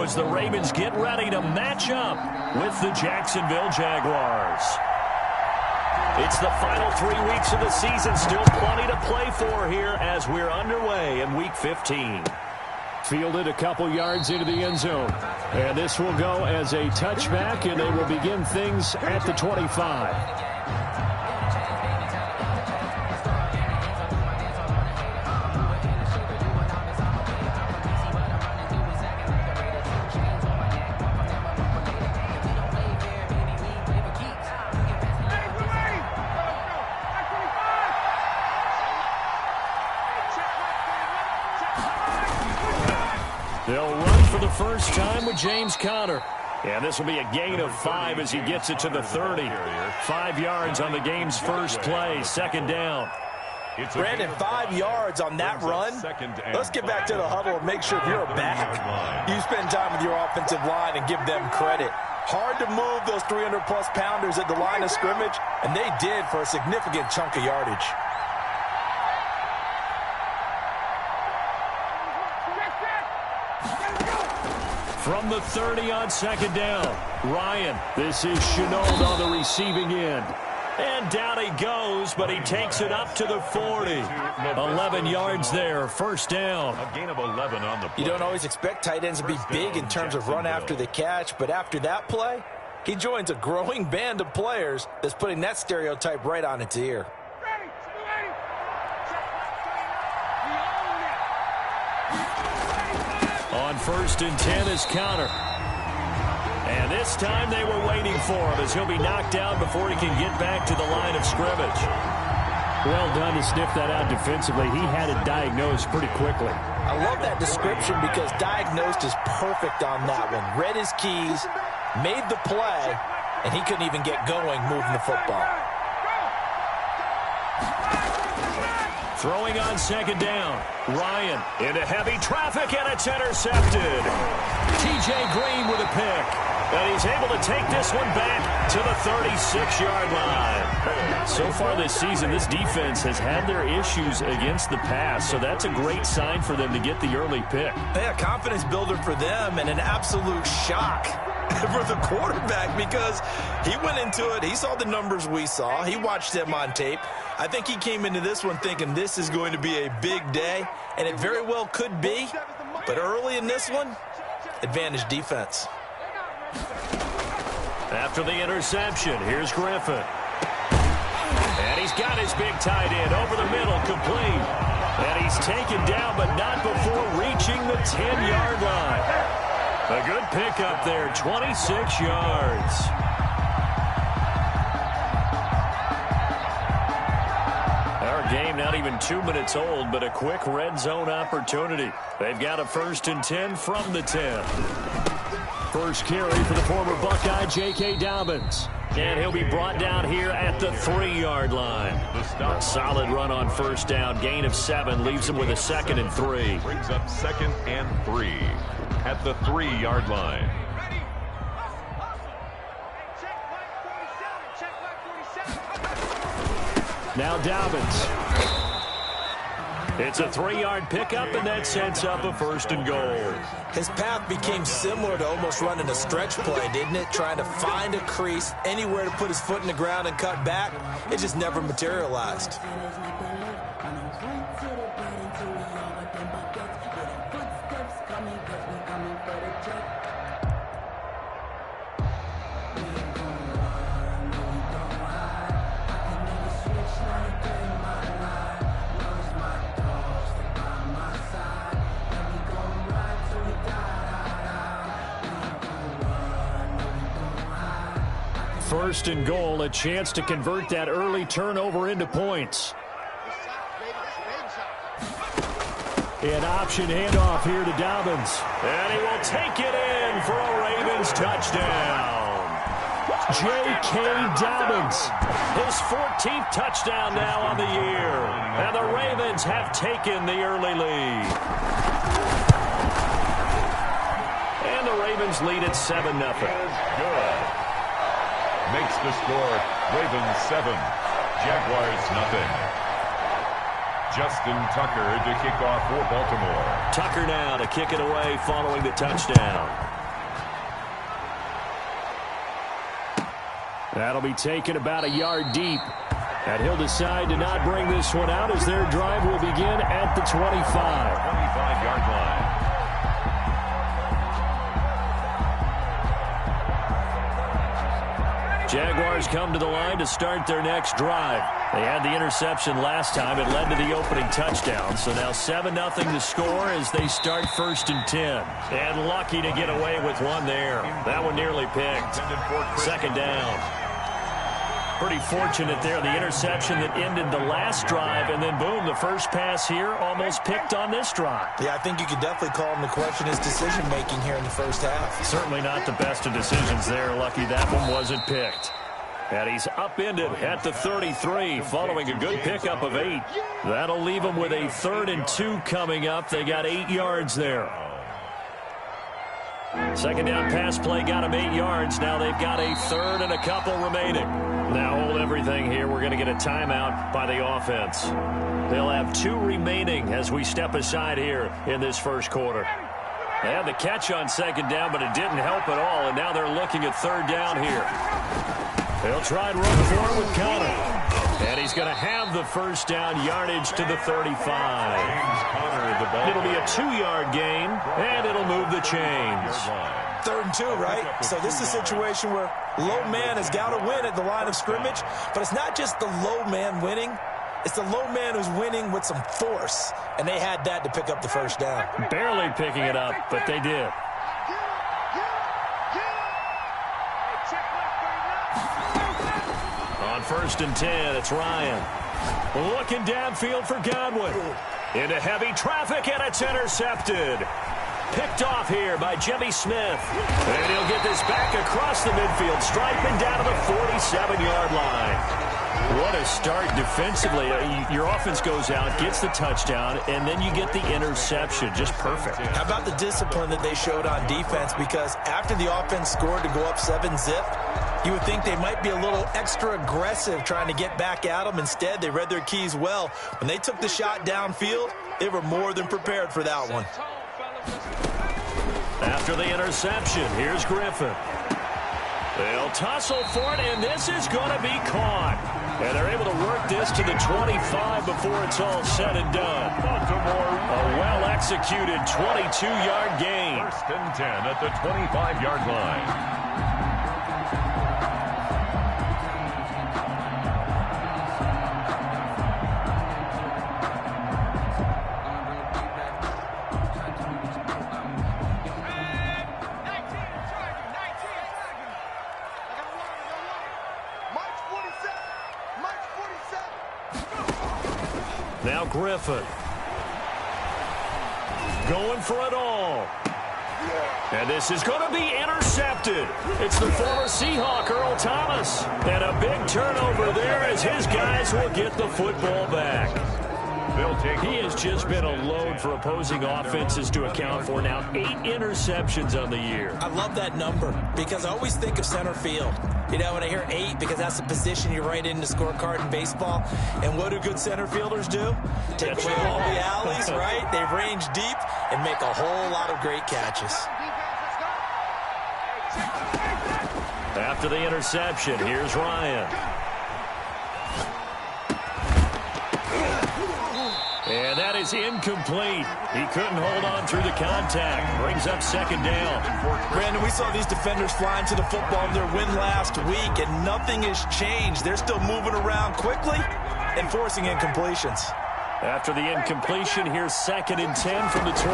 as the Ravens get ready to match up with the Jacksonville Jaguars. It's the final 3 weeks of the season. Still plenty to play for here as we're underway in Week 15. Fielded a couple yards into the end zone. And this will go as a touchback, and they will begin things at the 25. They'll run for the first time with James Conner. And this will be a gain of 5 as he gets it to the 30. 5 yards on the game's first play, second down. Brandon, 5 yards on that run. Let's get back to the huddle and make sure if you're a back, you spend time with your offensive line and give them credit. Hard to move those 300-plus pounders at the line of scrimmage, and they did for a significant chunk of yardage. From the 30 on second down, Ryan. This is Chenault on the receiving end. And down he goes, but he takes it up to the 40. 11 yards there, first down. A gain of 11 on the play. You don't always expect tight ends to be big in terms of run after the catch, but after that play, he joins a growing band of players that's putting that stereotype right on its ear. On first and 10 is Conner. And this time they were waiting for him as he'll be knocked down before he can get back to the line of scrimmage. Well done to sniff that out defensively. He had it diagnosed pretty quickly. I love that description because diagnosed is perfect on that one. Read his keys, made the play, and he couldn't even get going moving the football. Throwing on second down, Ryan into heavy traffic, and it's intercepted. T.J. Green with a pick, and he's able to take this one back to the 36-yard line. So far this season, this defense has had their issues against the pass, so that's a great sign for them to get the early pick. Yeah, confidence builder for them and an absolute shock for the quarterback because he went into it. He saw the numbers we saw. He watched them on tape. I think he came into this one thinking this is going to be a big day, and it very well could be. But early in this one, advantage defense. After the interception, here's Griffin. And he's got his big tight end over the middle, complete. And he's taken down, but not before reaching the 10-yard line. A good pickup there, 26 yards. Our game not even 2 minutes old, but a quick red zone opportunity. They've got a first and 10 from the 10. First carry for the former Buckeye, J.K. Dobbins. And he'll be brought down here at the 3-yard line. A solid run on first down. Gain of 7 leaves him with a second and 3. Brings up second and 3 at the 3-yard line. Now Dobbins. It's a 3-yard pickup, and that sets up a first and goal. His path became similar to almost running a stretch play, didn't it? Trying to find a crease, anywhere to put his foot in the ground and cut back. It just never materialized. First and goal, a chance to convert that early turnover into points. An option handoff here to Dobbins. And he will take it in for a Ravens touchdown. J.K. Dobbins. His 14th touchdown now on the year. And the Ravens have taken the early lead. And the Ravens lead at 7-0. Good. Makes the score Ravens 7, Jaguars 0. Justin Tucker to kick off for Baltimore. Tucker now to kick it away following the touchdown. That'll be taken about a yard deep. And he'll decide to not bring this one out as their drive will begin at the 25. 25-yard line. Jaguars come to the line to start their next drive. They had the interception last time. It led to the opening touchdown. So now 7-0 to score as they start 1st and 10. And lucky to get away with one there. That one nearly picked. 2nd down. Pretty fortunate there. The interception that ended the last drive, and then boom, the first pass here almost picked on this drive. Yeah, I think you could definitely call him to question his decision-making here in the first half. Certainly not the best of decisions there. Lucky that one wasn't picked. And he's upended at the 33 following a good pickup of 8. That'll leave him with a 3rd and 2 coming up. They got 8 yards there. 2nd down pass play got him 8 yards. Now they've got a 3rd and a couple remaining. Now hold everything here. We're going to get a timeout by the offense. They'll have 2 remaining as we step aside here in this first quarter. They had the catch on 2nd down, but it didn't help at all, and now they're looking at 3rd down here. They'll try and run for it with Connor. And he's going to have the first down, yardage to the 35. It'll be a 2-yard gain, and it'll move the chains. 3rd and 2, right? So this is a situation where low man has got to win at the line of scrimmage, but it's not just the low man winning. It's the low man who's winning with some force, and they had that to pick up the first down. Barely picking it up, but they did. On 1st and 10, it's Ryan. Looking downfield for Godwin. Into heavy traffic, and it's intercepted. Picked off here by Jimmy Smith. And he'll get this back across the midfield stripe and down to the 47-yard line. What a start defensively. Your offense goes out, gets the touchdown, and then you get the interception. Just perfect. How about the discipline that they showed on defense? Because after the offense scored to go up 7-zip, you would think they might be a little extra aggressive trying to get back at them. Instead, they read their keys well. When they took the shot downfield, they were more than prepared for that one. After the interception, here's Griffin. They'll tussle for it, and this is going to be caught. And they're able to work this to the 25 before it's all said and done. A well-executed 22-yard gain. 1st and 10 at the 25-yard line. Now Griffin. Going for it all. And this is going to be intercepted. It's the former Seahawk, Earl Thomas. And a big turnover there as his guys will get the football back. He has just been a load for opposing offenses to account for. Now 8 interceptions on the year. I love that number because I always think of center field. You know, when I hear 8, because that's the position you write in the scorecard in baseball. And what do good center fielders do? Take away all the alleys, right? They range deep and make a whole lot of great catches. After the interception, here's Ryan. And that is incomplete. He couldn't hold on through the contact. Brings up 2nd down. Brandon, we saw these defenders flying to the football in their win last week, and nothing has changed. They're still moving around quickly and forcing incompletions. After the incompletion, here's 2nd and 10 from the 20.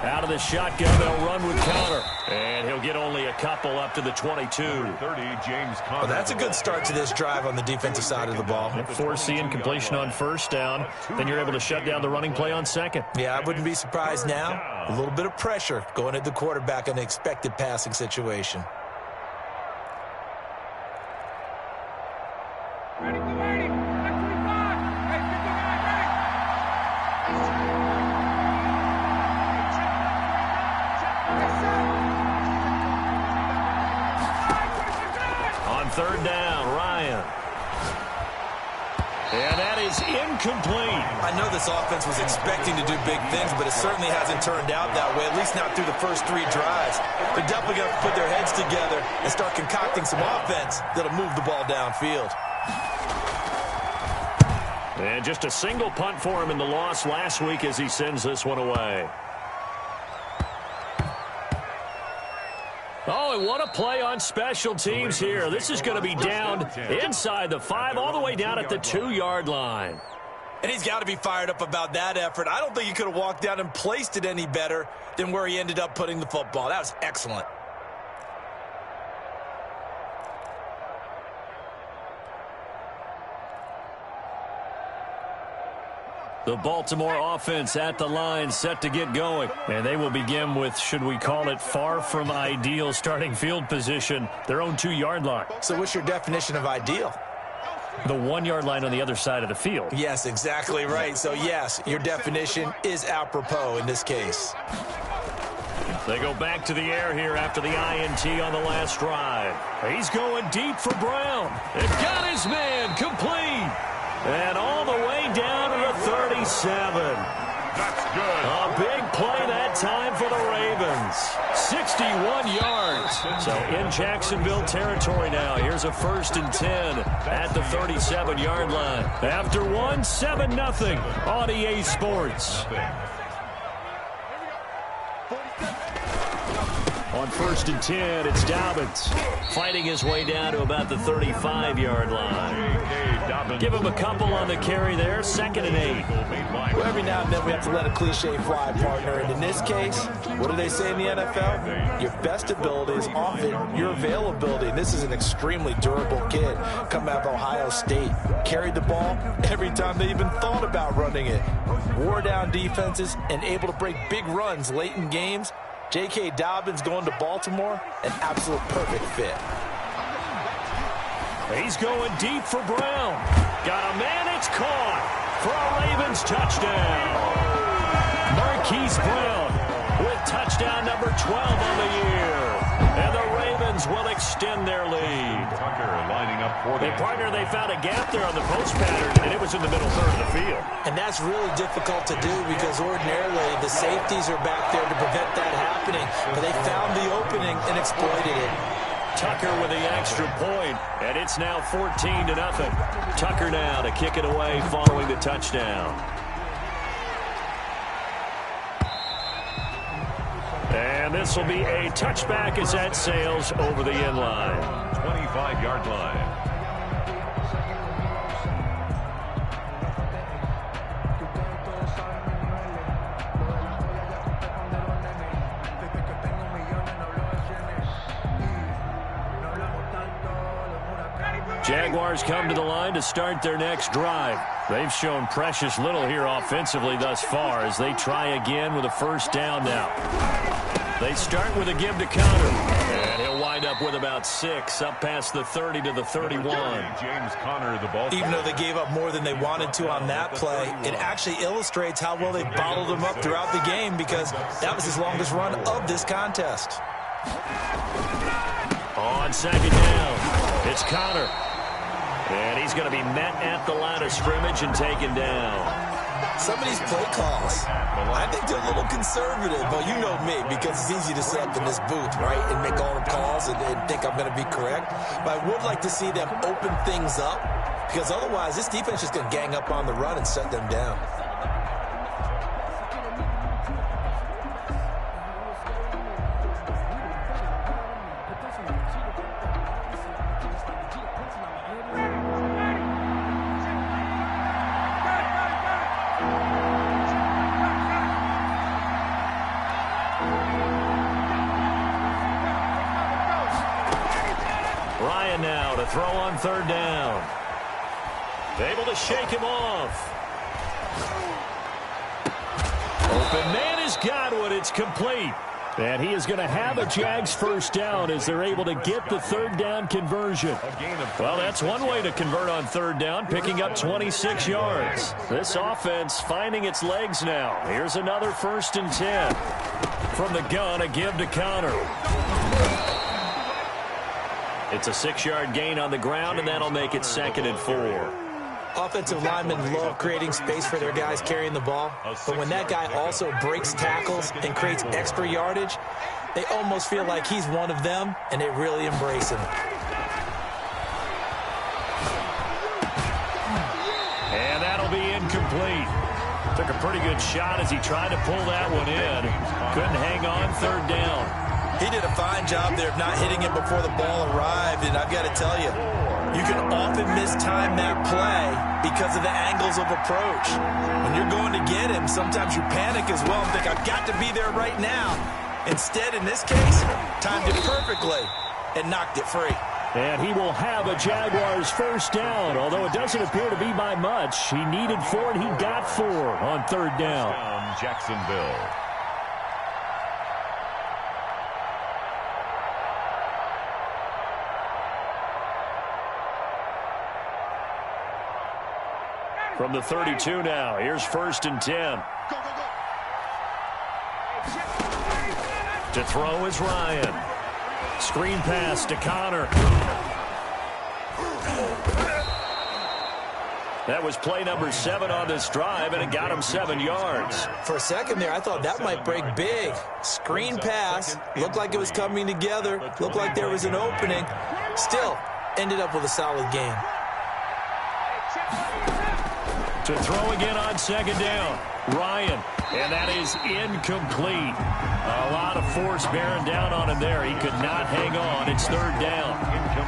Out of the shotgun, they'll run with Connor. And he'll get only a couple up to the 22. 30, James Conner. Well, that's a good start to this drive on the defensive side of the ball. Force the incompletion on 1st down. Then you're able to shut down the running play on 2nd. Yeah, I wouldn't be surprised now. A little bit of pressure going at the quarterback in an expected passing situation. On 3rd down, Ryan. And that is is incomplete. I know this offense was expecting to do big things, but it certainly hasn't turned out that way, at least not through the first 3 drives. They're definitely going to put their heads together and start concocting some offense that'll move the ball downfield. And just a single punt for him in the loss last week as he sends this one away. Oh, and what a play on special teams here. This is going to be down inside the 5, all the way down at the 2-yard line. And he's got to be fired up about that effort. I don't think he could have walked down and placed it any better than where he ended up putting the football. That was excellent. The Baltimore offense at the line, set to get going. And they will begin with, should we call it, far from ideal starting field position, their own 2-yard line. So what's your definition of ideal? The 1-yard line on the other side of the field. Yes, exactly right. So, yes, your definition is apropos in this case. They go back to the air here after the INT on the last drive. He's going deep for Brown. And got his man complete. And all the way down to the 37. That's good. A big play that time for the Ravens. 61 yards. So in Jacksonville territory now. Here's a 1st and 10 at the 37-yard line. After 1, 7-0 on EA Sports. On 1st and 10, it's Dobbins fighting his way down to about the 35-yard line. Give him a couple on the carry there, 2nd and 8. Well, every now and then we have to let a cliche fly, partner. And in this case, what do they say in the NFL? Your best ability is often your availability. And this is an extremely durable kid coming out of Ohio State. Carried the ball every time they even thought about running it. Wore down defenses and able to break big runs late in games. J.K. Dobbins going to Baltimore, an absolute perfect fit. He's going deep for Brown. Got a man, it's caught for a Ravens touchdown. Marquise Brown with touchdown number 12 on the year. And the Ravens will extend their lead. Tucker lining up for the partner, they found a gap there on the post pattern, and it was in the middle third of the field. And that's really difficult to do because ordinarily the safeties are back there to prevent that happening. But they found the opening and exploited it. Tucker with the extra point, and it's now 14-0. Tucker now to kick it away following the touchdown. And this will be a touchback as that sails over the end line. 25-yard line. Jaguars come to the line to start their next drive. They've shown precious little here offensively thus far as they try again with a 1st down now. They start with a give to counter. And he'll wind up with about 6 up past the 30 to the 31. James Conner, the ball. Even though they gave up more than they wanted to on that play, it actually illustrates how well they bottled them up throughout the game because that was his longest run of this contest. On 2nd down, it's Conner. And he's going to be met at the line of scrimmage and taken down. Some of these play calls, I think they're a little conservative, but you know me, because it's easy to sit up in this booth, right, and make all the calls and think I'm going to be correct. But I would like to see them open things up, because otherwise this defense is going to gang up on the run and shut them down. Now to throw on 3rd down. Able to shake him off. Open man is Godwin. It's complete. And he is going to have a Jags 1st down as they're able to get the 3rd down conversion. Well, that's one way to convert on 3rd down, picking up 26 yards. This offense finding its legs now. Here's another 1st and 10. From the gun, a give to Conner. It's a 6-yard gain on the ground, and that'll make it 2nd and 4. Offensive linemen love creating space for their guys carrying the ball, but when that guy also breaks tackles and creates extra yardage, they almost feel like he's one of them, and they really embrace him. And that'll be incomplete. Took a pretty good shot as he tried to pull that one in. Couldn't hang on, third down. He did a fine job there of not hitting it before the ball arrived, and I've got to tell you, you can often mistime that play because of the angles of approach. When you're going to get him, sometimes you panic as well and think, I've got to be there right now. Instead, in this case, timed it perfectly and knocked it free. And he will have a Jaguars first down, although it doesn't appear to be by much. He needed 4, and he got 4 on third down. Jacksonville. From the 32 now, here's 1st and 10. To throw is Ryan. Screen pass to Connor. That was play number 7 on this drive, and it got him 7 yards. For a second there, I thought that might break big. Screen pass. Looked like it was coming together. Looked like there was an opening. Still, ended up with a solid gain. To throw again on 2nd down. Ryan. And that is incomplete. A lot of force bearing down on him there. He could not hang on. It's 3rd down.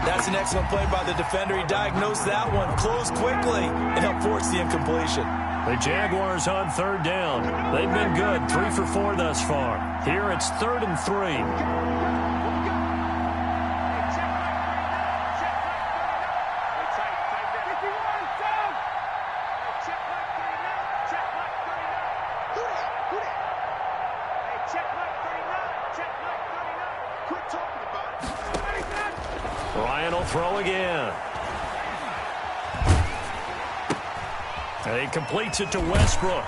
That's an excellent play by the defender. He diagnosed that one, closed quickly, and helped force the incompletion. The Jaguars on 3rd down. They've been good, 3 for 4 thus far. Here it's 3rd and 3. Ryan will throw again. And he completes it to Westbrook.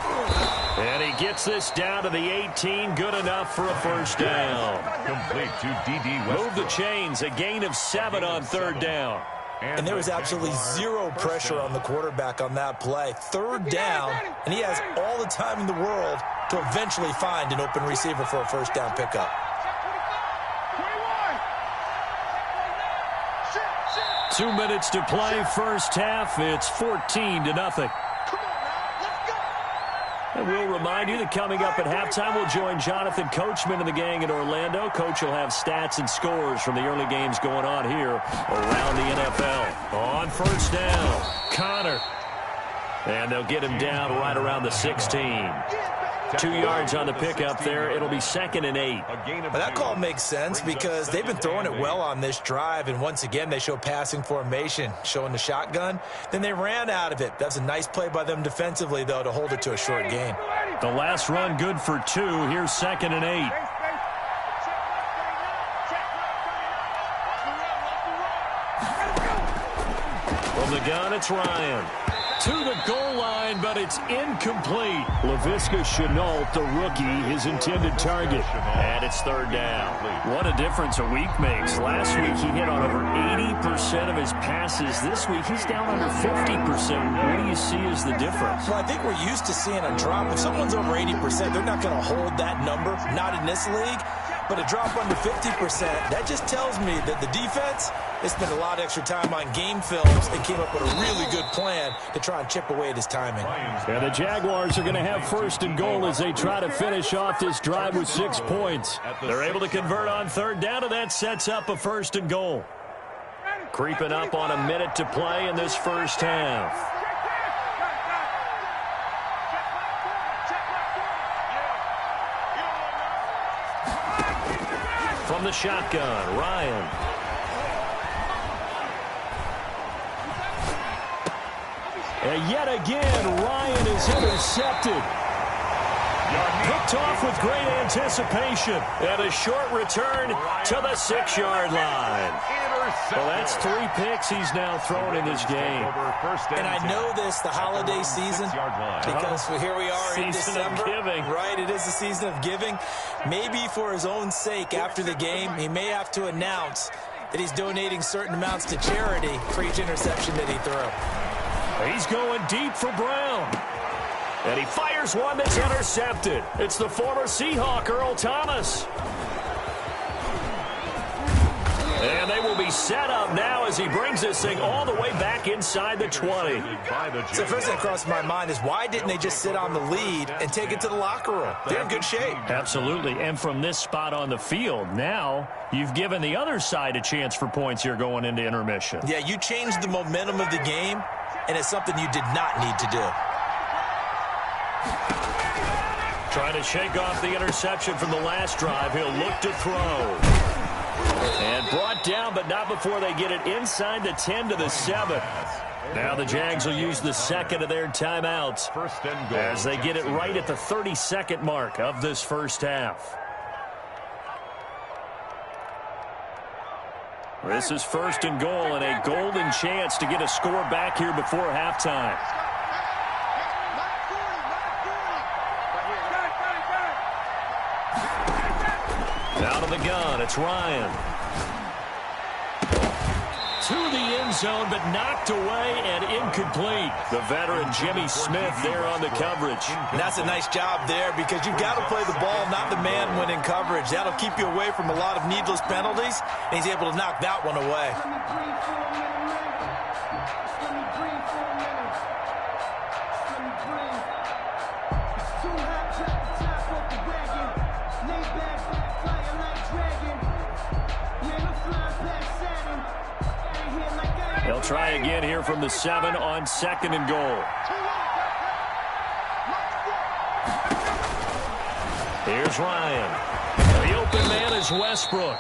And he gets this down to the 18. Good enough for a first down. Complete to D.D. Westbrook. Move the chains. A gain of 7 on 3rd down. And there was absolutely zero pressure on the quarterback on that play. 3rd down, and he has all the time in the world to eventually find an open receiver for a first down pickup. 2 minutes to play, first half. It's 14-0. And we'll remind you that coming up at halftime, we'll join Jonathan Coachman and the gang in Orlando. Coach will have stats and scores from the early games going on here around the NFL. On first down, Connor. And they'll get him down right around the 16. 2 yards on the pickup there. It'll be 2nd and 8. But that call makes sense because they've been throwing it well on this drive, and once again they show passing formation, showing the shotgun. Then they ran out of it. That's a nice play by them defensively, though, to hold it to a short gain. The last run good for 2. Here's 2nd and 8. From the gun, it's Ryan. To the goal line, but it's incomplete. Laviska Shenault, the rookie, his intended target. And it's 3rd down. What a difference a week makes. Last week, he hit on over 80% of his passes. This week, he's down under 50%. What do you see as the difference? Well, I think we're used to seeing a drop. If someone's over 80%, they're not going to hold that number. Not in this league. But a drop under 50%, that just tells me that the defense has spent a lot of extra time on game films and came up with a really good plan to try and chip away at his timing. And the Jaguars are going to have 1st and goal as they try to finish off this drive with 6 points. They're able to convert on 3rd down, and that sets up a 1st and goal. Creeping up on a minute to play in this first half. From the shotgun, Ryan. And yet again, Ryan is intercepted. Picked off with great anticipation. And a short return to the 6-yard line. Well, that's 3 picks he's now thrown in this game. And I know this, the holiday season, because here we are in December. Right, it is the season of giving. Maybe for his own sake after the game, he may have to announce that he's donating certain amounts to charity for each interception that he threw. He's going deep for Brown. And he fires one that's intercepted. It's the former Seahawk, Earl Thomas. And they will be set up now as he brings this thing all the way back inside the 20. So first thing that crossed my mind is why didn't they just sit on the lead and take it to the locker room? They're in good shape. Absolutely. And from this spot on the field, now you've given the other side a chance for points here going into intermission. Yeah, you changed the momentum of the game, and it's something you did not need to do. Trying to shake off the interception from the last drive. He'll look to throw. And brought down, but not before they get it inside the 10 to the 7. Now the Jags will use the second of their timeouts as they get it right at the 32nd mark of this first half. This is first and goal and a golden chance to get a score back here before halftime. Out of the gun, it's Ryan. To the end zone, but knocked away and incomplete. The veteran Jimmy Smith there on the coverage. And that's a nice job there because you've got to play the ball, not the man when in coverage. That'll keep you away from a lot of needless penalties, and he's able to knock that one away. They'll try again here from the 7 on second and goal. Here's Ryan. The open man is Westbrook.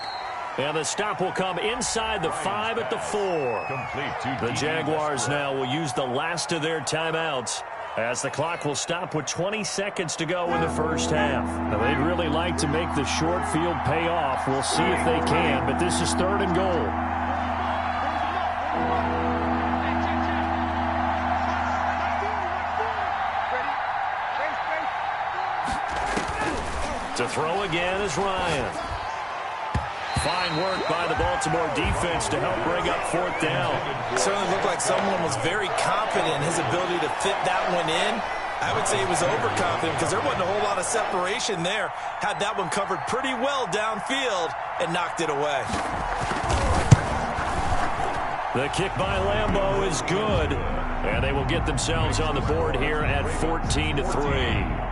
And the stop will come inside the 5 at the 4. The Jaguars now will use the last of their timeouts as the clock will stop with 20 seconds to go in the first half. Now, they'd really like to make the short field pay off. We'll see if they can, but this is third and goal. To throw again is Ryan. Fine work by the Baltimore defense to help bring up fourth down. It certainly looked like someone was very confident in his ability to fit that one in. I would say he was overconfident because there wasn't a whole lot of separation there. Had that one covered pretty well downfield and knocked it away. The kick by Lambeau is good. And they will get themselves on the board here at 14-3.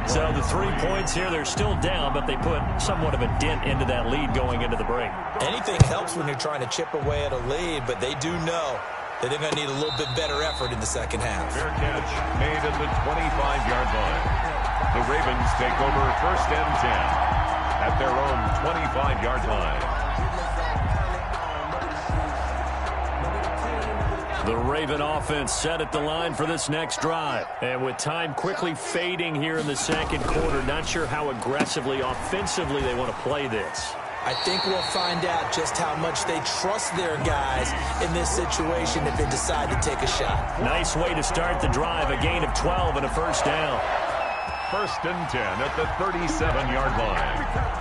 So the 3 points here, they're still down, but they put somewhat of a dent into that lead going into the break. Anything helps when you're trying to chip away at a lead, but they do know that they're going to need a little bit better effort in the second half. Fair catch made at the 25-yard line. The Ravens take over first and 10 at their own 25-yard line. The Raven offense set at the line for this next drive. And with time quickly fading here in the second quarter, not sure how aggressively, offensively they want to play this. I think we'll find out just how much they trust their guys in this situation if they decide to take a shot. Nice way to start the drive, a gain of 12 and a first down. First and 10 at the 37-yard line.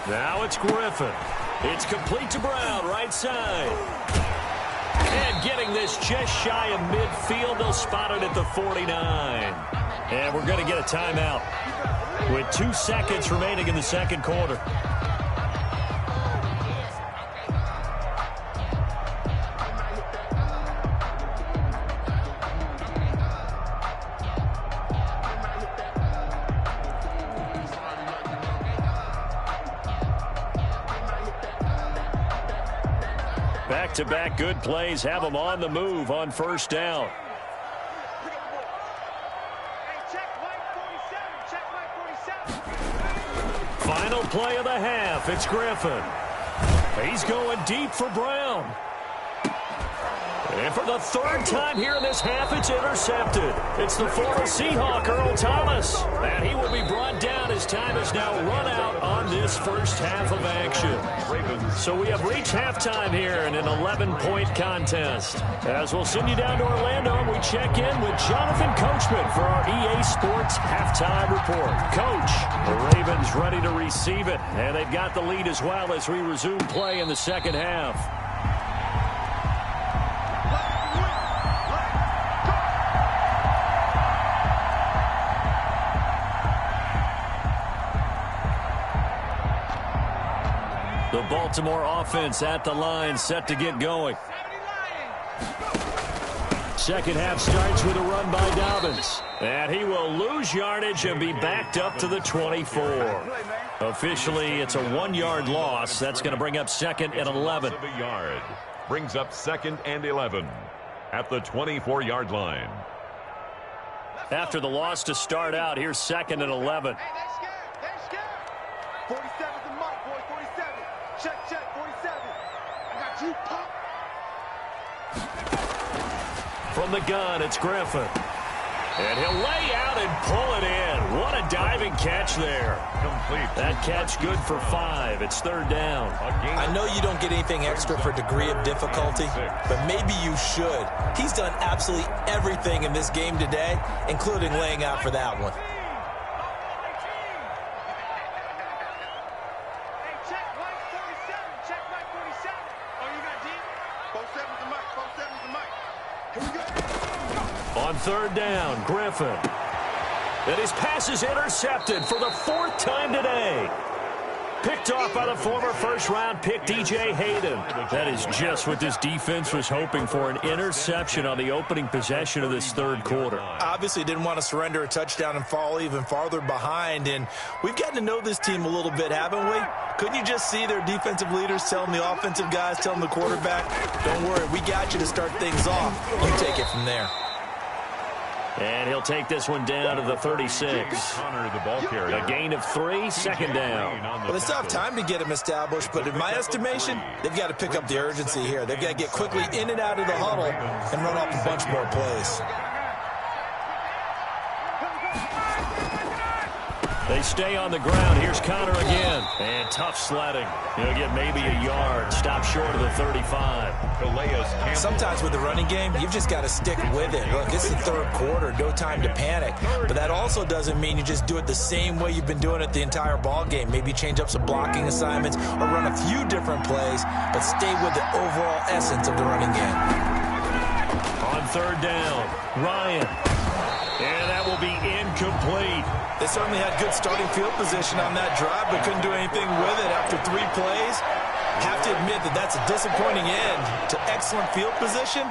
Now it's Griffin. It's complete to Brown, right side. And getting this just shy of midfield, they'll spot it at the 49. And we're going to get a timeout with 2 seconds remaining in the second quarter. Back-to-back good plays have them on the move on first down. Final play of the half. It's Griffin. He's going deep for Brown. And for the third time here in this half, it's intercepted. It's the former Seahawk, Earl Thomas. And he will be brought down as time has now run out on this first half of action. So we have reached halftime here in an 11-point contest. As we'll send you down to Orlando, we check in with Jonathan Coachman for our EA Sports Halftime Report. Coach, the Ravens ready to receive it, and they've got the lead as well as we resume play in the second half. The Baltimore offense at the line, set to get going. Second half starts with a run by Dobbins. And he will lose yardage and be backed up to the 24. Officially, it's a 1-yard loss. That's going to bring up second and 11. Brings up second and 11 at the 24-yard line. After the loss to start out, here's second and 11. Hey, they're scared. 47's the mic, boy. 47. Check, 47. I got you, pop. From the gun, it's Griffin. And he'll lay out and pull it in. What a diving catch there. Complete. That catch good for 5. It's third down. I know you don't get anything extra for degree of difficulty, but maybe you should. He's done absolutely everything in this game today, including laying out for that one. Hey, check, Mike 47. Check, Mike 47. Oh, you got deep? 47's the mic. 47's the mic. Here we go. On third down, Griffin. And his pass is intercepted for the 4th time today. Picked off by the former first-round pick, DJ Hayden. That is just what this defense was hoping for, an interception on the opening possession of this third quarter. Obviously didn't want to surrender a touchdown and fall even farther behind, and we've gotten to know this team a little bit, haven't we? Couldn't you just see their defensive leaders telling the offensive guys, telling the quarterback, don't worry, we got you to start things off. You take it from there. And he'll take this one down to the 36. A gain of 3, second down. Well, they still have time to get him established, but in my estimation, they've got to pick up the urgency here. They've got to get quickly in and out of the huddle and run off a bunch more plays. They stay on the ground. Here's Connor again. And tough sledding. He'll get maybe a yard. Stop short of the 35. Sometimes with the running game, you've just got to stick with it. Look, it's the third quarter. No time to panic. But that also doesn't mean you just do it the same way you've been doing it the entire ball game. Maybe change up some blocking assignments or run a few different plays, but stay with the overall essence of the running game. On third down, Ryan. And that will be incomplete. They certainly had good starting field position on that drive, but couldn't do anything with it after 3 plays. Have to admit that that's a disappointing end to excellent field position.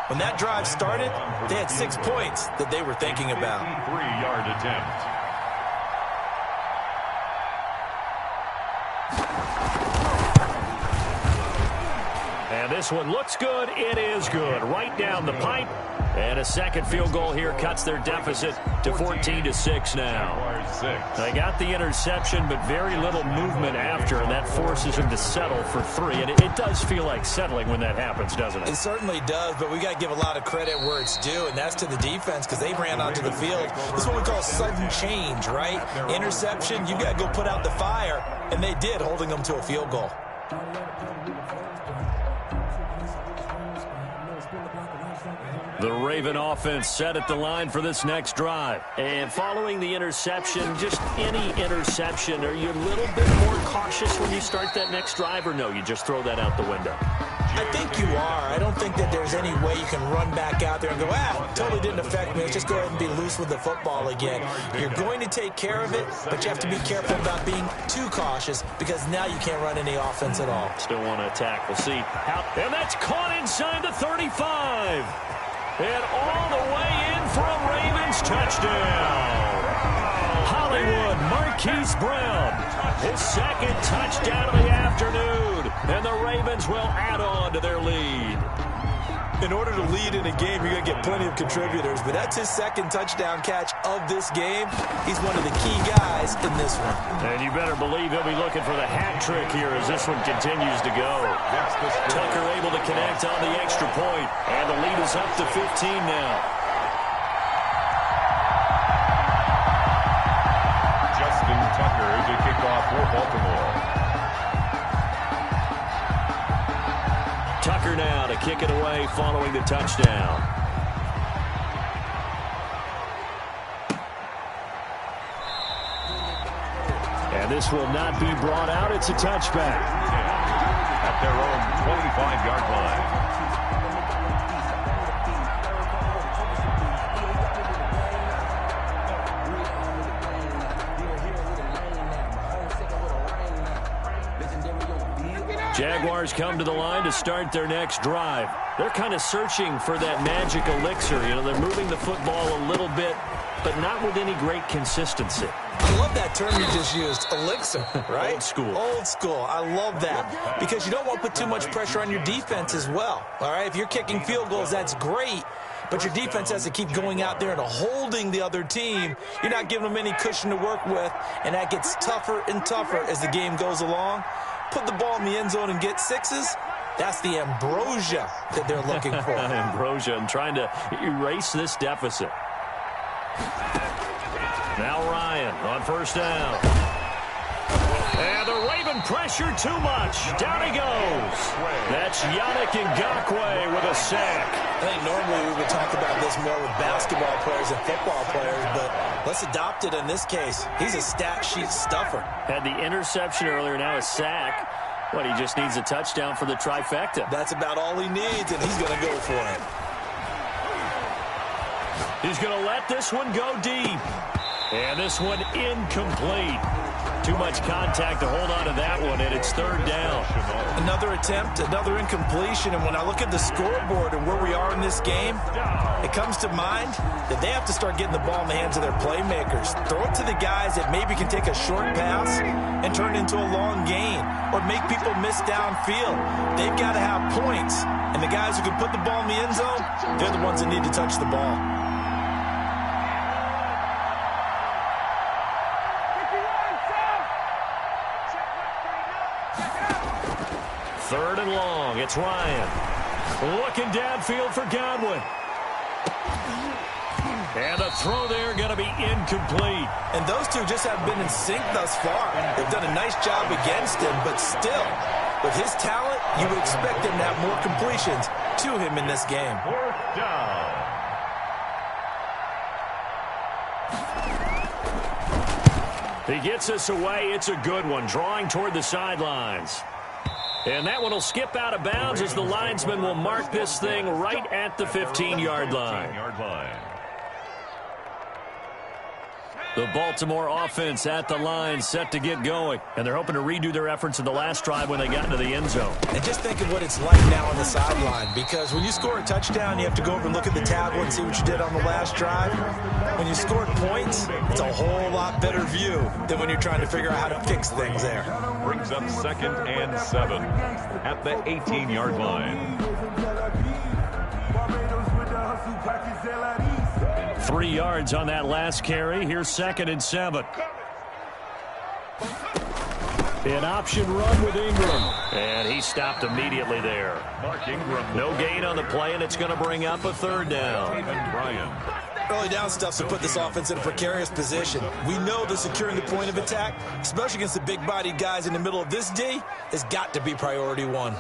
When that drive started, they had 6 points that they were thinking about. 3-yard attempt. And this one looks good. It is good. Right down the pipe. And a second field goal here cuts their deficit to 14-6 now. They got the interception, but very little movement after, and that forces them to settle for 3. And it does feel like settling when that happens, doesn't it? It certainly does, but we got to give a lot of credit where it's due, and that's to the defense because they ran onto the field. This is what we call sudden change, right? Interception, you got to go put out the fire, and they did, holding them to a field goal. The Raven offense set at the line for this next drive. And following the interception, just any interception, are you a little bit more cautious when you start that next drive, or no, you just throw that out the window? I think you are. I don't think that there's any way you can run back out there and go, totally didn't affect me. Let's just go ahead and be loose with the football again. You're going to take care of it, but you have to be careful about being too cautious because now you can't run any offense at all. Still want to attack. We'll see. And that's caught inside the 35. And all the way in for a Ravens touchdown. Hollywood Marquise Brown, his second touchdown of the afternoon. And the Ravens will add on to their lead. In order to lead in a game, you're going to get plenty of contributors, but that's his second touchdown catch of this game. He's one of the key guys in this one. And you better believe he'll be looking for the hat trick here as this one continues to go. Tucker able to connect on the extra point, and the lead is up to 15 now. Justin Tucker to kick off for Baltimore. Tucker now to kick it away following the touchdown. And this will not be brought out. It's a touchback. At their own 25-yard line. Jaguars come to the line to start their next drive. They're kind of searching for that magic elixir. You know, they're moving the football a little bit, but not with any great consistency. I love that term you just used, elixir, right? Old school. Old school. I love that because you don't want to put too much pressure on your defense as well, all right? If you're kicking field goals, that's great, but your defense has to keep going out there and holding the other team. You're not giving them any cushion to work with, and that gets tougher and tougher as the game goes along. Put the ball in the end zone and get sixes. That's the ambrosia that they're looking for. Ambrosia and trying to erase this deficit. Now Ryan on first down. And the Raven pressure too much. Down he goes. That's Yannick Ngakoue with a sack. I think normally we would talk about this more with basketball players and football players, but let's adopt it in this case. He's a stat sheet stuffer. Had the interception earlier, now a sack. What, he just needs a touchdown for the trifecta. That's about all he needs, and he's going to go for it. He's going to let this one go deep. And this one incomplete. Too much contact to hold on to that one, and it's third down. Another attempt, another incompletion, and when I look at the scoreboard and where we are in this game, it comes to mind that they have to start getting the ball in the hands of their playmakers. Throw it to the guys that maybe can take a short pass and turn it into a long gain or make people miss downfield. They've got to have points, and the guys who can put the ball in the end zone, they're the ones that need to touch the ball. Third and long. It's Ryan. Looking downfield for Godwin. And the throw there going to be incomplete. And those two just haven't been in sync thus far. They've done a nice job against him, but still, with his talent, you would expect him to have more completions to him in this game. Fourth down. He gets us away. It's a good one. Drawing toward the sidelines. And that one will skip out of bounds as the linesman will mark this thing right at the 15-yard line. The Baltimore offense at the line set to get going. And they're hoping to redo their efforts in the last drive when they got into the end zone. And just think of what it's like now on the sideline, because when you score a touchdown, you have to go over and look at the tablet and see what you did on the last drive. When you scored points, it's a whole lot better view than when you're trying to figure out how to fix things there. Brings up 2nd and 7 at the 18-yard line. 3 yards on that last carry. Here's 2nd and 7. An option run with Ingram. And he stopped immediately there. Mark Ingram. No gain on the play, and it's going to bring up a third down. And Ryan. Early down stuff to put this offense in a precarious position. We know that securing the point of attack, especially against the big-bodied guys in the middle of this D, has got to be priority one.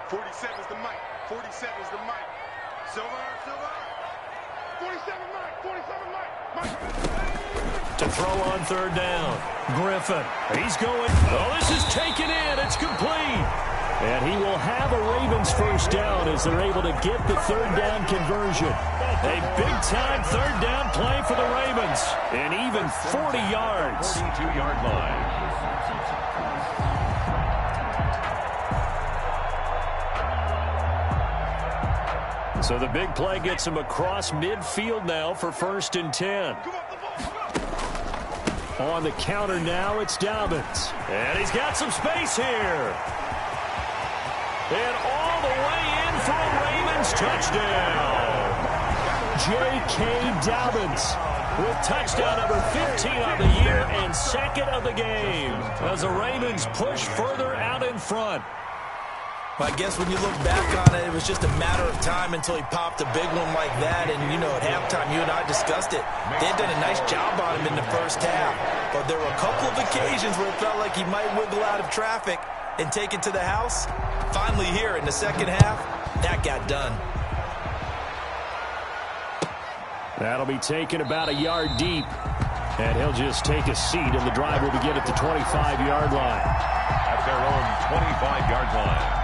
47 is the mic. 47 is the mic. Silver. 47 mic. 47 mic. To throw on third down. Griffin. He's going. Oh, this is taken in. It's complete. And he will have a Ravens first down as they're able to get the third down conversion. A big-time third down play for the Ravens. And even 40 yards. 42-yard line. So the big play gets him across midfield now for 1st and 10. On the counter now, it's Dobbins. And he's got some space here. And all Dobbins, touchdown. J.K. Dobbins with touchdown number 15 on the year and second of the game as the Ravens push further out in front. I guess when you look back on it, it was just a matter of time until he popped a big one like that. And, you know, at halftime, you and I discussed it. They had done a nice job on him in the first half. But there were a couple of occasions where it felt like he might wiggle out of traffic and take it to the house. Finally here in the second half, that got done. That'll be taken about a yard deep. And he'll just take a seat, and the drive will begin at the 25-yard line. At their own 25-yard line.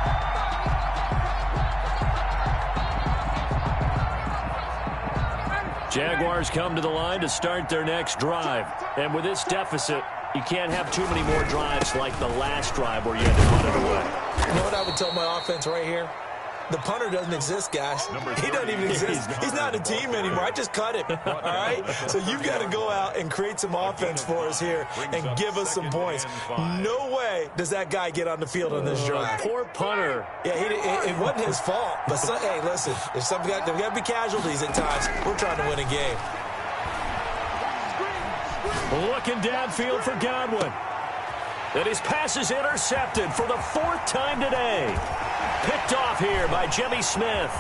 Jaguars come to the line to start their next drive. And with this deficit, you can't have too many more drives like the last drive where you had to punt it away. You know what I would tell my offense right here? The punter doesn't exist, guys. He doesn't even exist. He's not a team anymore. I just cut him, all right? So you've got to go out and create some offense for us here and give us some points. No way does that guy get on the field on this drive. Poor punter. Yeah, it wasn't his fault. But, hey, listen, there's got to be casualties at times. We're trying to win a game. Looking downfield for Godwin. And his pass is intercepted for the fourth time today. Picked off here by Jimmy Smith.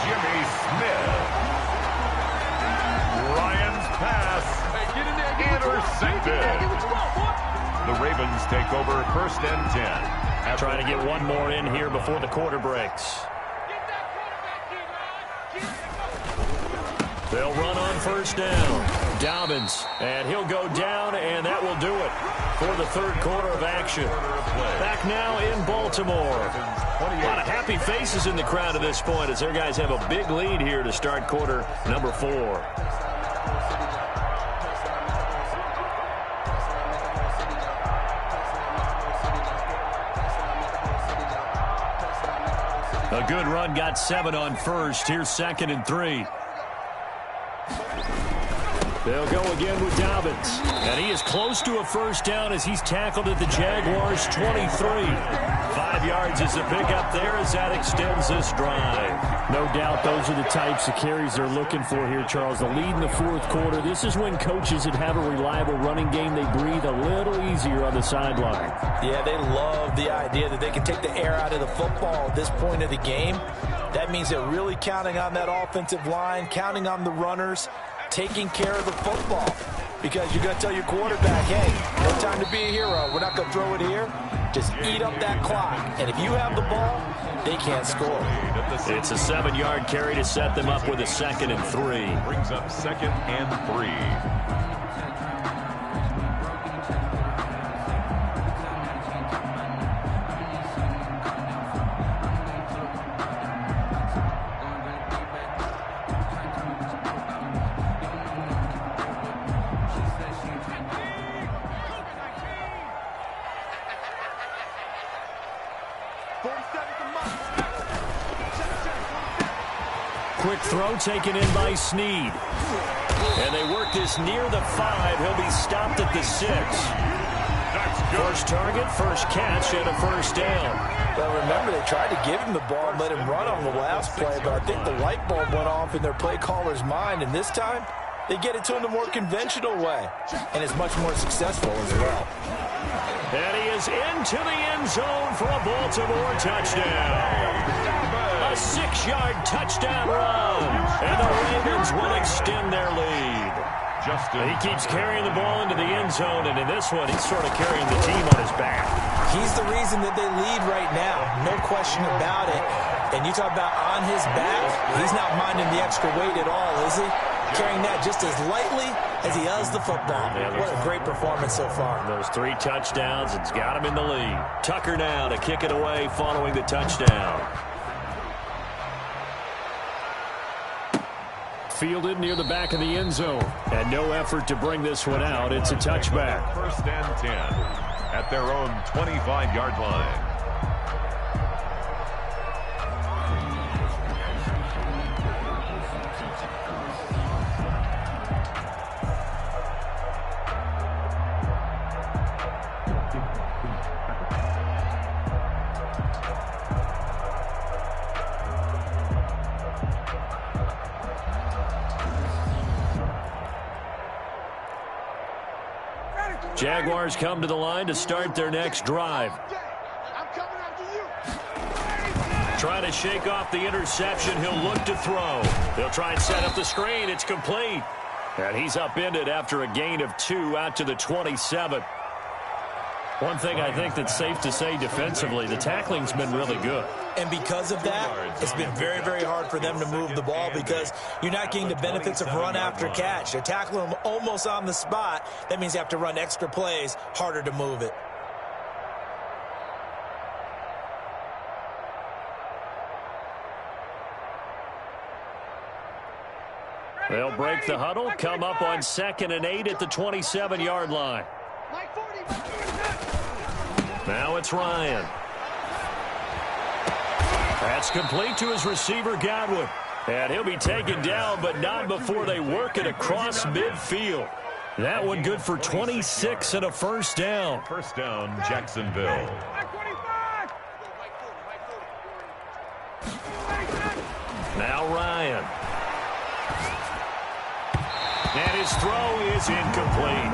Jimmy Smith. Ryan's pass. Intercepted. The Ravens take over first and 10. Trying to get one more in here before the quarter breaks. They'll run on first down. Dobbins, and he'll go down, and that will do it for the third quarter of action. Back now in Baltimore. A lot of happy faces in the crowd at this point as their guys have a big lead here to start quarter number 4. A good run, got 7 on first. Here's 2nd and 3. They'll go again with Dobbins. And he is close to a first down as he's tackled at the Jaguars' 23. 5 yards is the pickup there as that extends this drive. No doubt those are the types of carries they're looking for here, Charles. The lead in the fourth quarter. This is when coaches that have a reliable running game, they breathe a little easier on the sideline. Yeah, they love the idea that they can take the air out of the football at this point of the game. That means they're really counting on that offensive line, counting on the runners, taking care of the football. Because you're going to tell your quarterback, hey, no time to be a hero. We're not going to throw it here. Just eat up that clock. And if you have the ball, they can't score. It's a 7-yard carry to set them up with a 2nd and 3. Brings up 2nd and 3. Quick throw taken in by Snead. And they work this near the 5. He'll be stopped at the 6. First target, first catch, and a first down. Well, remember, they tried to give him the ball and let him run on the last play, but I think the light bulb went off in their play caller's mind, and this time they get it to him the more conventional way, and it's much more successful as well. And he is into the end zone for a Baltimore touchdown. A 6-yard touchdown run. And the Ravens will extend their lead. He keeps carrying the ball into the end zone, and in this one, he's sort of carrying the team on his back. He's the reason that they lead right now. No question about it. And you talk about on his back, he's not minding the extra weight at all, is he? Carrying that just as lightly as he does the football. Yeah, what a great performance so far. Those 3 touchdowns, it's got him in the lead. Tucker now to kick it away following the touchdown. Fielded near the back of the end zone. And no effort to bring this one out. It's a touchback. First and 10 at their own 25-yard line. Jaguars come to the line to start their next drive. I'm coming after you. Trying to shake off the interception. He'll look to throw. They'll try and set up the screen. It's complete. And he's upended after a gain of 2 out to the 27. One thing I think that's safe to say defensively, the tackling's been really good. And because of that, it's been very, very hard for them to move the ball because you're not getting the benefits of run after catch. They're tackling them almost on the spot. That means you have to run extra plays, harder to move it. They'll break the huddle, come up on 2nd and 8 at the 27-yard line. Now it's Ryan. That's complete to his receiver, Godwin. And he'll be taken down, but not before they work it across midfield. That one good for 26 and a first down. First down, Jacksonville. Now Ryan. And his throw is incomplete.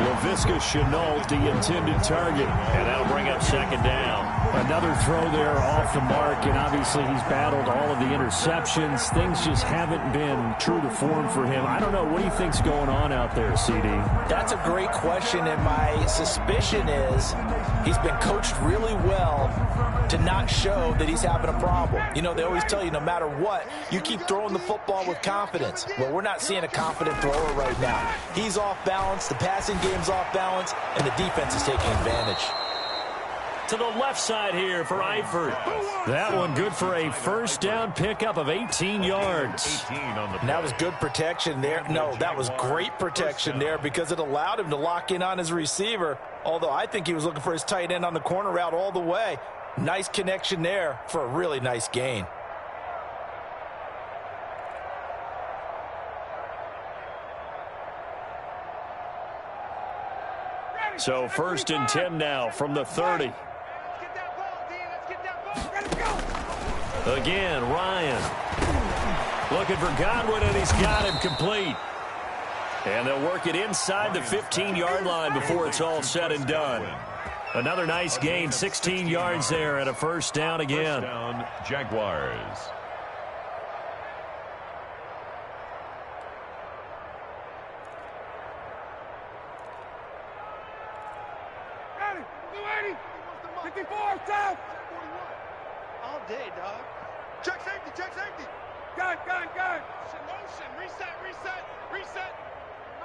Laviska Shenault, the intended target. And that'll bring up 2nd down. Another throw there off the mark, and obviously he's battled all of the interceptions. Things just haven't been true to form for him. I don't know. What do you think's going on out there, CD? That's a great question, and my suspicion is he's been coached really well to not show that he's having a problem. You know, they always tell you no matter what, you keep throwing the football with confidence. Well, we're not seeing a confident thrower right now. He's off balance, the passing game's off balance, and the defense is taking advantage. To the left side here for Eifert. That one good for a first down pickup of 18 yards. And that was good protection there. No, that was great protection there because it allowed him to lock in on his receiver, although I think he was looking for his tight end on the corner route all the way. Nice connection there for a really nice gain. So 1st and 10 now from the 30. Again, Ryan. Looking for Godwin, and he's got him complete. And they'll work it inside the 15-yard line before it's all said and done. Another nice gain, 16 yards there, and a first down again. First down, Jaguars. All day, dog. Check safety, check safety. Gun. Motion, reset.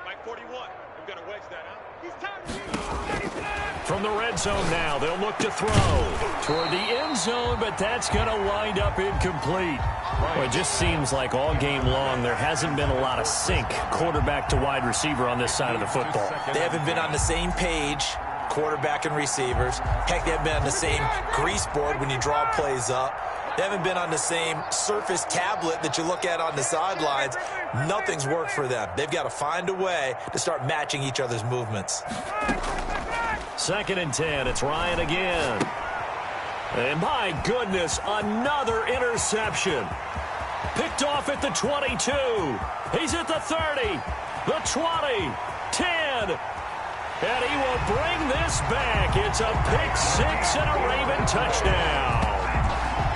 Mike 41. We've got to wedge that, huh? He's tired of you. From the red zone now, they'll look to throw toward the end zone, but that's going to wind up incomplete. Well, it just seems like all game long there hasn't been a lot of sync quarterback to wide receiver on this side of the football. They haven't been on the same page, quarterback and receivers. Heck, they haven't been on the same grease board when you draw plays up. They haven't been on the same Surface tablet that you look at on the sidelines. Nothing's worked for them. They've got to find a way to start matching each other's movements. 2nd and 10. It's Ryan again. And my goodness, another interception. Picked off at the 22. He's at the 30, the 20, 10. And he will bring this back. It's a pick-6 and a Raven touchdown.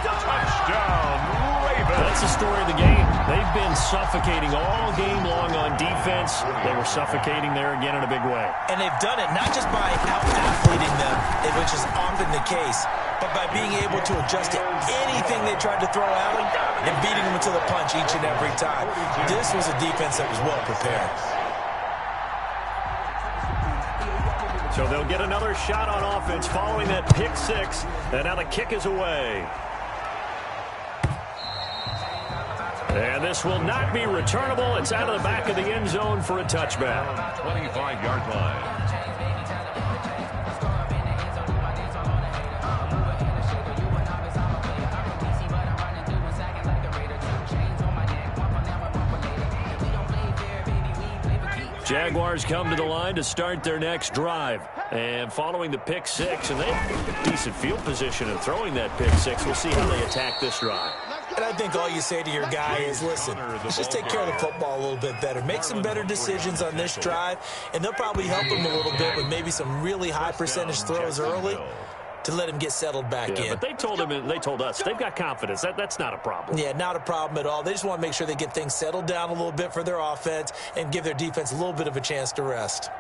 Touchdown, Ravens. That's the story of the game. They've been suffocating all game long on defense. They were suffocating there again in a big way. And they've done it not just by out-athleting them, which is often the case, but by being able to adjust to anything they tried to throw at them and beating them to the punch each and every time. This was a defense that was well prepared. So they'll get another shot on offense following that pick-6, and now the kick is away. And this will not be returnable. It's out of the back of the end zone for a touchback. 25-yard line. Jaguars come to the line to start their next drive. And following the pick-6, and they have decent field position in throwing that pick-6. We'll see how they attack this drive. And I think all you say to your guy is, listen, let's just take care of the football a little bit better. Make some better decisions on this drive, and they'll probably help him a little bit with maybe some really high percentage throws early to let him get settled back in. But they told us they've got confidence. That's not a problem. Yeah, not a problem at all. They just want to make sure they get things settled down a little bit for their offense and give their defense a little bit of a chance to rest.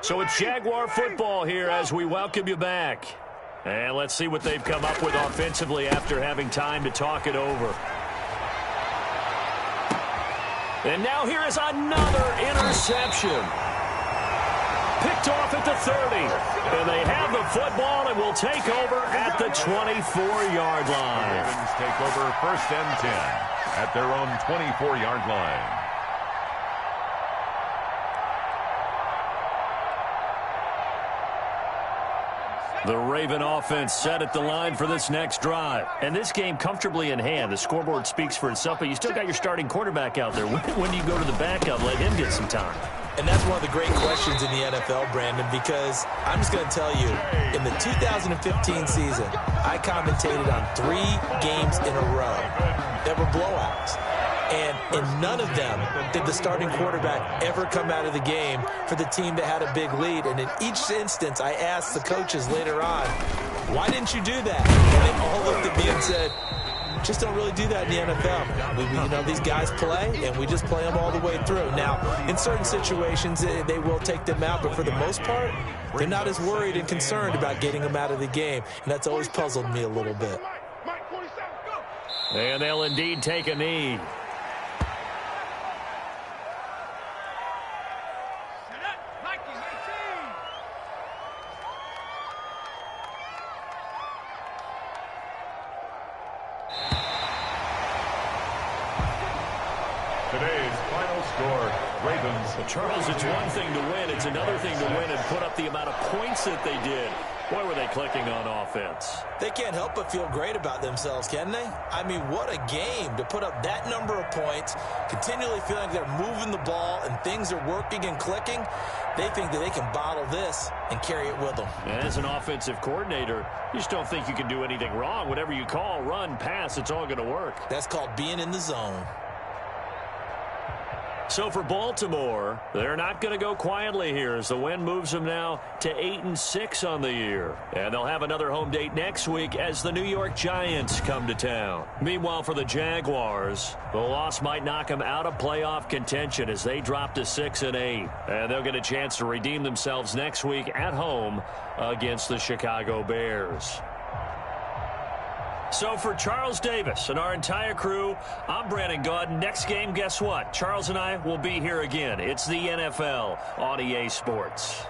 So it's Jaguar football here as we welcome you back. And let's see what they've come up with offensively after having time to talk it over. And now here is another interception. Picked off at the 30. And they have the football and will take over at the 24-yard line. The Ravens take over 1st and 10 at their own 24-yard line. The Raven offense set at the line for this next drive. And this game comfortably in hand. The scoreboard speaks for itself, but you still got your starting quarterback out there. When do you go to the backup? Let him get some time. And that's one of the great questions in the NFL, Brandon, because I'm just going to tell you, in the 2015 season, I commentated on 3 games in a row that were blowouts. And in none of them did the starting quarterback ever come out of the game for the team that had a big lead. And in each instance, I asked the coaches later on, why didn't you do that? And they all looked at me and said, just don't really do that in the NFL. These guys play, and we just play them all the way through. Now, in certain situations, they will take them out, but for the most part, they're not as worried and concerned about getting them out of the game. And that's always puzzled me a little bit. And they'll indeed take a knee. Today's final score, Ravens. Well, Charles, it's one thing to win. It's another thing to win and put up the amount of points that they did. Boy, were they clicking on offense. They can't help but feel great about themselves, can they? I mean, what a game to put up that number of points, continually feeling like they're moving the ball and things are working and clicking. They think that they can bottle this and carry it with them. And as an offensive coordinator, you just don't think you can do anything wrong. Whatever you call, run, pass, it's all going to work. That's called being in the zone. So for Baltimore, they're not going to go quietly here as the win moves them now to 8-6 on the year. And they'll have another home date next week as the New York Giants come to town. Meanwhile, for the Jaguars, the loss might knock them out of playoff contention as they drop to 6-8. And they'll get a chance to redeem themselves next week at home against the Chicago Bears. So for Charles Davis and our entire crew, I'm Brandon Gaudin. Next game, guess what? Charles and I will be here again. It's the NFL on EA Sports.